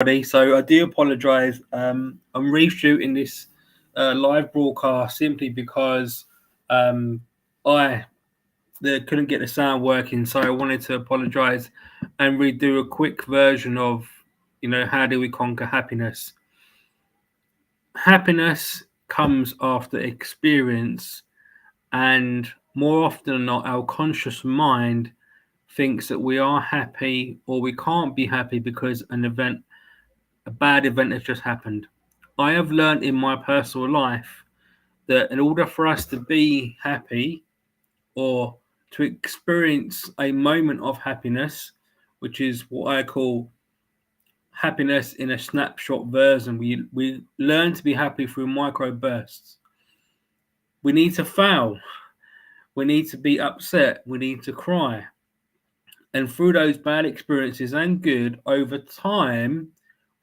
Everybody. So I do apologise. I'm reshooting this live broadcast simply because um, I couldn't get the sound working. So I wanted to apologise and redo a quick version of, how do we conquer happiness? Happiness comes after experience, and more often than not, our conscious mind thinks that we are happy or we can't be happy because a bad event has just happened. I have learned in my personal life that in order for us to be happy or to experience a moment of happiness, which is what I call happiness in a snapshot version, we learn to be happy through micro bursts. We need to fail, we need to be upset, we need to cry. And through those bad experiences and good, over time,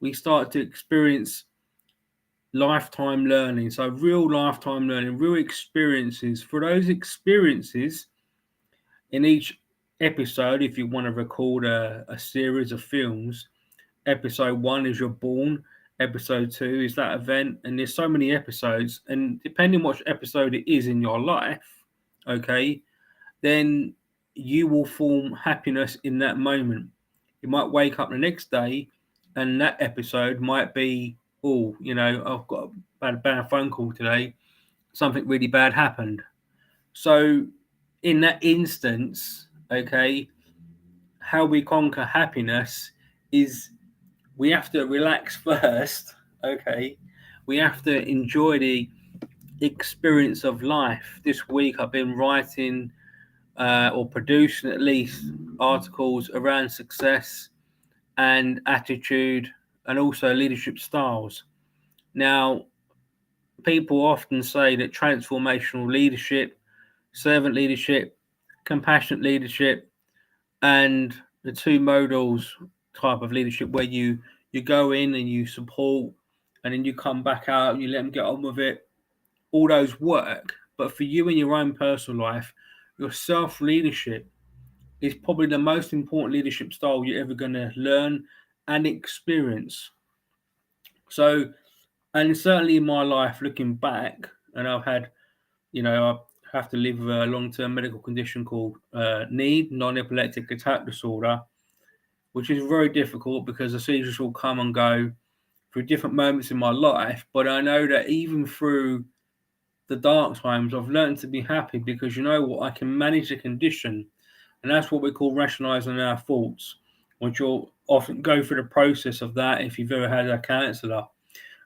we start to experience lifetime learning. So real lifetime learning, real experiences. For those experiences in each episode, if you want to record a series of films, episode one is you're born, episode two is that event, and there's so many episodes. And depending which episode it is in your life, okay, then you will form happiness in that moment. You might wake up the next day and that episode might be, oh, I've got a bad phone call today. Something really bad happened. So, in that instance, okay, how we conquer happiness is we have to relax first, okay? We have to enjoy the experience of life. This week I've been writing or producing at least articles around success and attitude and also leadership styles. Now, people often say that transformational leadership, servant leadership, compassionate leadership, and the two modals type of leadership where you go in and you support and then you come back out and you let them get on with it, all those work. But for you in your own personal life, your self leadership is probably the most important leadership style you're ever going to learn and experience. So, and certainly in my life, looking back, and I've had, I have to live with a long term medical condition called NEAD, non epileptic attack disorder, which is very difficult because the seizures will come and go through different moments in my life. But I know that even through the dark times, I've learned to be happy because you know what? I can manage the condition. And that's what we call rationalizing our thoughts, which you'll often go through the process of that if you've ever had a counsellor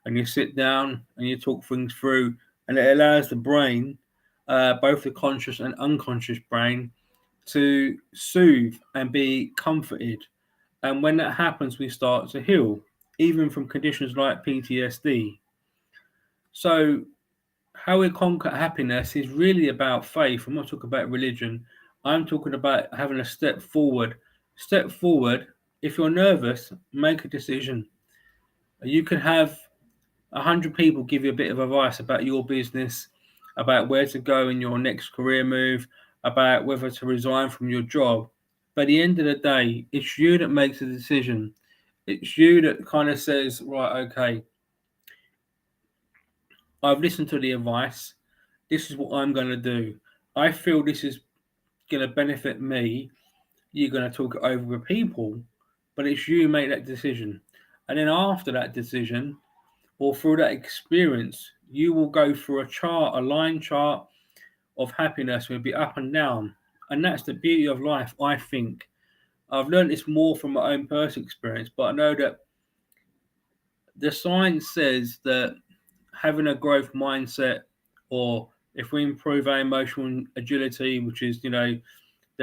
and you sit down and you talk things through, and it allows the brain, both the conscious and unconscious brain, to soothe and be comforted. And when that happens, we start to heal, even from conditions like PTSD. So, how we conquer happiness is really about faith. I'm not talking about religion. I'm talking about having a step forward. Step forward. If you're nervous, make a decision. You can have 100 people give you a bit of advice about your business, about where to go in your next career move, about whether to resign from your job. But at the end of the day, it's you that makes the decision. It's you that kind of says, right, okay, I've listened to the advice. This is what I'm going to do. I feel this is going to benefit me. You're going to talk it over with people, but it's you who make that decision. And then after that decision, or through that experience, you will go through a chart, a line chart of happiness will be up and down. And that's the beauty of life, I think. I've learned this more from my own personal experience, but I know that the science says that having a growth mindset, or if we improve our emotional agility, which is, the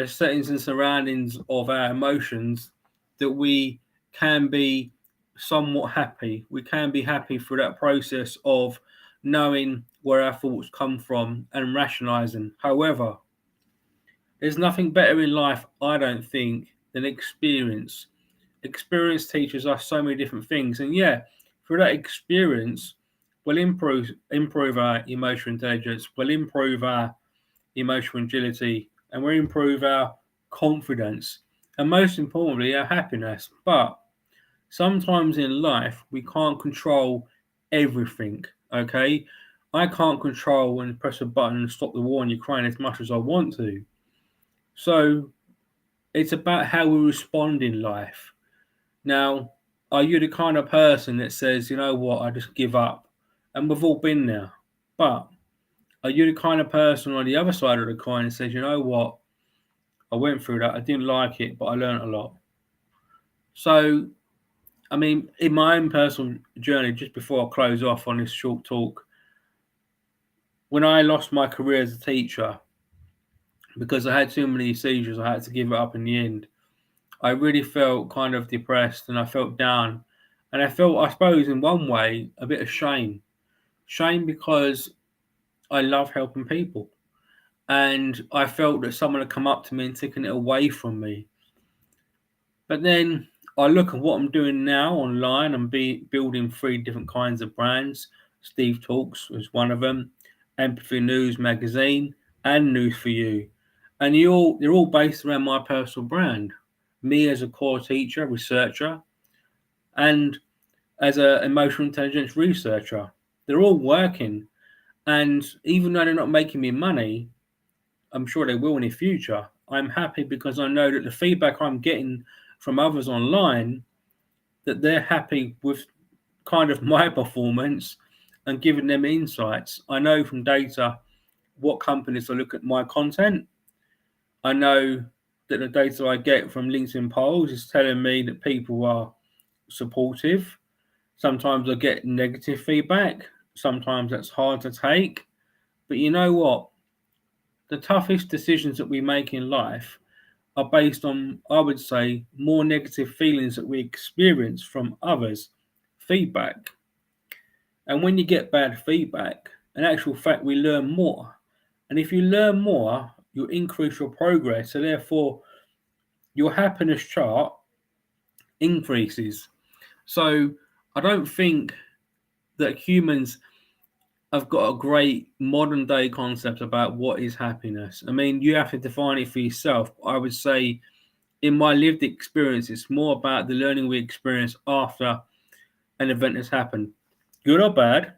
settings and surroundings of our emotions, that we can be somewhat happy. We can be happy through that process of knowing where our thoughts come from and rationalizing. However, there's nothing better in life, I don't think, than experience. Experience teaches us so many different things. And yeah, through that experience, we'll improve our emotional intelligence, we'll improve our emotional agility, and we'll improve our confidence, and most importantly, our happiness. But Sometimes in life, we can't control everything, okay? I can't control and press a button and stop the war in Ukraine as much as I want to. So it's about how we respond in life. Now, are you the kind of person that says, you know what, I just give up? And we've all been there. But are you the kind of person on the other side of the coin that says, you know what, I went through that, I didn't like it, but I learned a lot? So, I mean, in my own personal journey, just before I close off on this short talk, when I lost my career as a teacher, because I had too many seizures, I had to give it up in the end. I really felt kind of depressed and I felt down. And I felt, I suppose, in one way, a bit of shame. Shame because I love helping people. And I felt that someone had come up to me and taken it away from me. But then I look at what I'm doing now online. I'm building 3 different kinds of brands. Steve Talks was one of them, Empathy News magazine, and News for You. And they're all based around my personal brand. Me as a core teacher, researcher, and as an emotional intelligence researcher. They're all working. And even though they're not making me money, I'm sure they will in the future. I'm happy because I know that the feedback I'm getting from others online, that they're happy with kind of my performance and giving them insights. I know from data what companies will look at my content. I know that the data I get from LinkedIn polls is telling me that people are supportive. Sometimes I get negative feedback. Sometimes that's hard to take. But you know what? The toughest decisions that we make in life are based on, I would say, more negative feelings that we experience from others' feedback. And when you get bad feedback, in actual fact, we learn more. And if you learn more, you'll increase your progress. So therefore, your happiness chart increases. So I don't think that humans have got a great modern day concept about what is happiness. I mean, you have to define it for yourself. I would say, in my lived experience, it's more about the learning we experience after an event has happened, good or bad.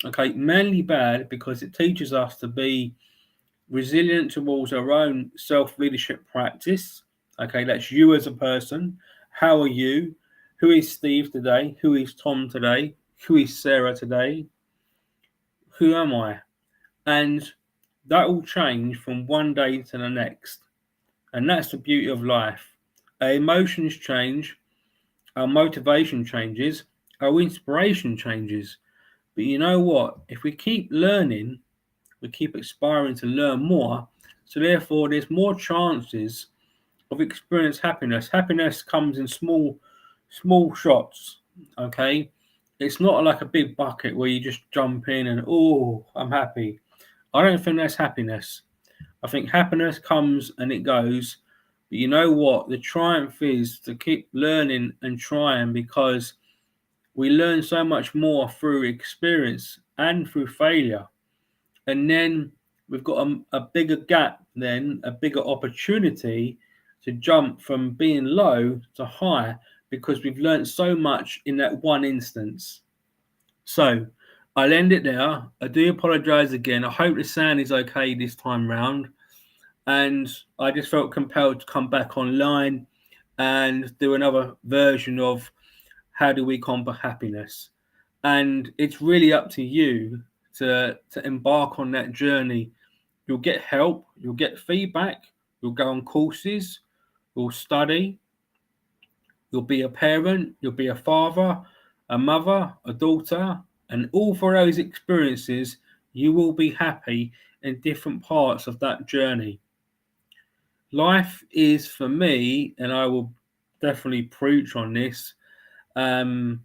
Okay, mainly bad because it teaches us to be resilient towards our own self leadership practice. Okay, that's you as a person. How are you? Who is Steve today? Who is Tom today? Who is Sarah today? Who am I? And that will change from one day to the next. And that's the beauty of life. Our emotions change, our motivation changes, our inspiration changes. But you know what? If we keep learning, we keep aspiring to learn more. So therefore, there's more chances of experience happiness. Happiness comes in small shots. Okay, it's not like a big bucket where you just jump in and I'm happy. I don't think that's happiness. I think happiness comes and it goes. But you know what? The triumph is to keep learning and trying because we learn so much more through experience and through failure. And then we've got a bigger gap, then a bigger opportunity to jump from being low to high because we've learned so much in that one instance. So I'll end it there. I do apologize again. I hope the sound is okay this time round. And I just felt compelled to come back online and do another version of how do we combat happiness. And it's really up to you to embark on that journey. You'll get help, you'll get feedback, you'll go on courses, you'll study, you'll be a parent, you'll be a father, a mother, a daughter, and all for those experiences, you will be happy in different parts of that journey. Life is for me, and I will definitely preach on this in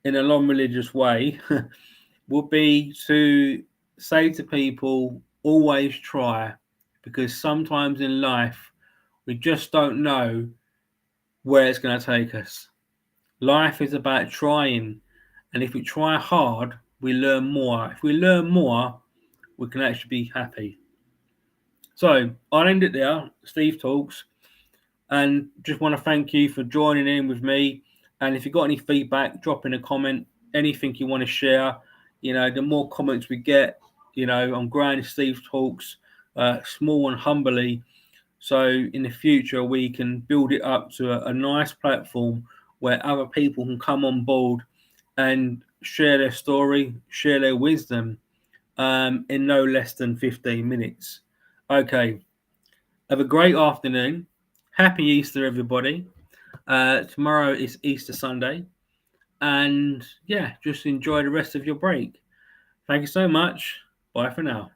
a non-religious way, would be to say to people, always try, because sometimes in life we just don't know where it's going to take us. Life is about trying, and if we try hard, we learn more. If we learn more, we can actually be happy. So I'll end it there. Steve Talks, and just want to thank you for joining in with me And if you've got any feedback, drop in a comment, anything you want to share. The more comments we get, I'm growing Steve Talks, small and humbly. So in the future, we can build it up to a nice platform where other people can come on board and share their story, share their wisdom in no less than 15 minutes. Okay. Have a great afternoon. Happy Easter, everybody. Tomorrow is Easter Sunday. And yeah, just enjoy the rest of your break. Thank you so much. Bye for now.